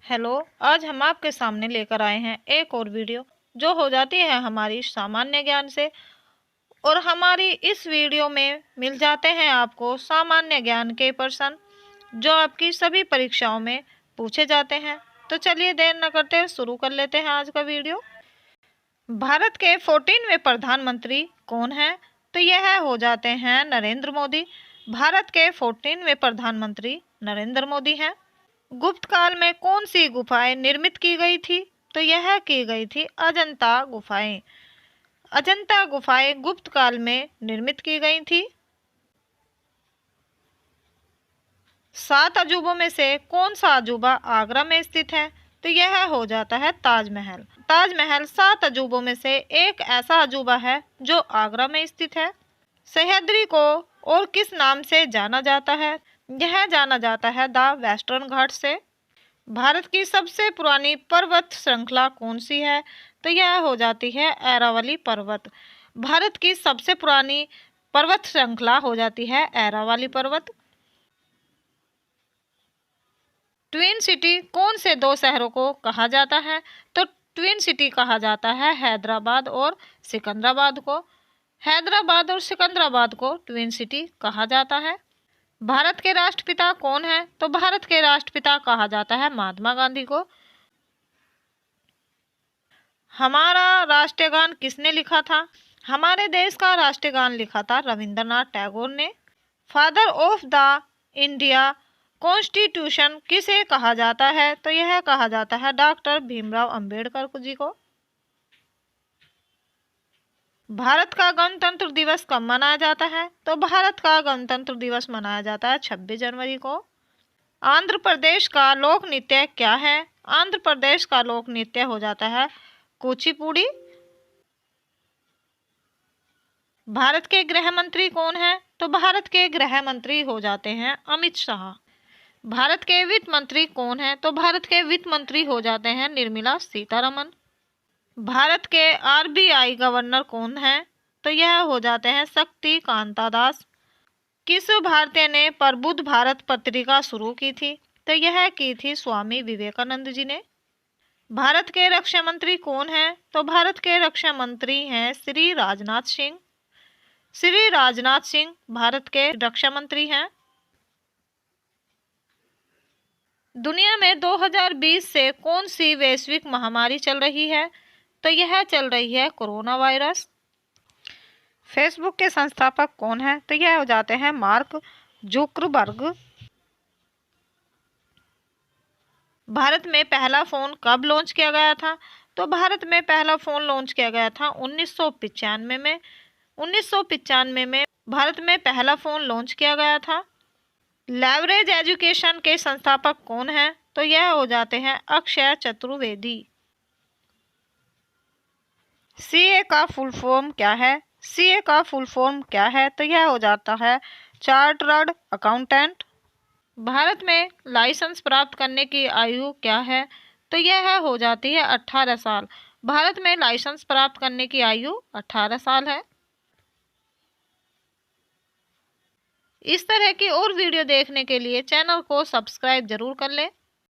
Hello. आज हम आपके सामने लेकर आए हैं एक और वीडियो जो हो जाती है हमारी सामान्य ज्ञान से। और हमारी इस वीडियो में मिल जाते हैं आपको सामान्य ज्ञान के प्रश्न जो आपकी सभी परीक्षाओं में पूछे जाते हैं। तो चलिए देर न करते शुरू कर लेते हैं आज का वीडियो। भारत के 14वें प्रधानमंत्री कौन है? तो यह हो जाते हैं नरेंद्र मोदी। भारत के 14वें प्रधानमंत्री नरेंद्र मोदी हैं। गुप्त काल में कौन सी गुफाएं निर्मित की गई थी? तो यह की गई थी अजंता गुफाएं। अजंता गुफाएं गुप्त काल में निर्मित की गई थी। 7 अजूबों में से कौन सा अजूबा आगरा में स्थित है? तो यह हो जाता है ताजमहल। ताजमहल 7 अजूबों में से एक ऐसा अजूबा है जो आगरा में स्थित है। सह्याद्री को और किस नाम से जाना जाता है? यह जाना जाता है द वेस्टर्न घाट से। भारत की सबसे पुरानी पर्वत श्रृंखला कौन सी है? तो यह हो जाती है अरावली पर्वत। भारत की सबसे पुरानी पर्वत श्रृंखला हो जाती है अरावली पर्वत। ट्विन सिटी कौन से दो शहरों को कहा जाता है? तो ट्विन सिटी कहा जाता है हैदराबाद और सिकंदराबाद को। हैदराबाद और सिकंदराबाद को ट्विन सिटी कहा जाता है। भारत के राष्ट्रपिता कौन है? तो भारत के राष्ट्रपिता कहा जाता है महात्मा गांधी को। हमारा राष्ट्रीय गान किसने लिखा था? हमारे देश का राष्ट्रीय गान लिखा था रविंद्रनाथ टैगोर ने। Father of the India constitution किसे कहा जाता है? तो यह कहा जाता है डॉक्टर भीमराव अंबेडकर जी को। भारत का गणतंत्र दिवस कब मनाया जाता है? तो भारत का गणतंत्र दिवस मनाया जाता है 26 जनवरी को। आंध्र प्रदेश का लोक नृत्य क्या है? आंध्र प्रदेश का लोक नृत्य हो जाता है कुचिपुड़ी। भारत के गृह मंत्री कौन है? तो भारत के गृह मंत्री हो जाते हैं अमित शाह। भारत के वित्त मंत्री कौन है? तो भारत के वित्त मंत्री हो जाते हैं निर्मला सीतारमन। भारत के आरबीआई गवर्नर कौन है? तो यह हो जाते हैं शक्ति कांता दास। किस भारतीय ने प्रबुद्ध भारत पत्रिका शुरू की थी? तो यह की थी स्वामी विवेकानंद जी ने। भारत के रक्षा मंत्री कौन है? तो भारत के रक्षा मंत्री हैं श्री राजनाथ सिंह। श्री राजनाथ सिंह भारत के रक्षा मंत्री हैं। दुनिया में 2020 से कौन सी वैश्विक महामारी चल रही है? तो यह चल रही है कोरोना वायरस। फेसबुक के संस्थापक कौन है? तो यह हो जाते हैं मार्क जुकरबर्ग। भारत में पहला फोन कब लॉन्च किया गया था? तो भारत में पहला फोन लॉन्च किया गया था 1995 में। 1995 में भारत में पहला फोन लॉन्च किया गया था। लेवरेज एजुकेशन के संस्थापक कौन है? तो यह हो जाते हैं अक्षय चतुर्वेदी। सीए का फुल फॉर्म क्या है? सीए का फुल फॉर्म क्या है? तो यह हो जाता है चार्टर्ड अकाउंटेंट। भारत में लाइसेंस प्राप्त करने की आयु क्या है? तो यह हो जाती है 18 साल। भारत में लाइसेंस प्राप्त करने की आयु 18 साल है। इस तरह की और वीडियो देखने के लिए चैनल को सब्सक्राइब जरूर कर लें।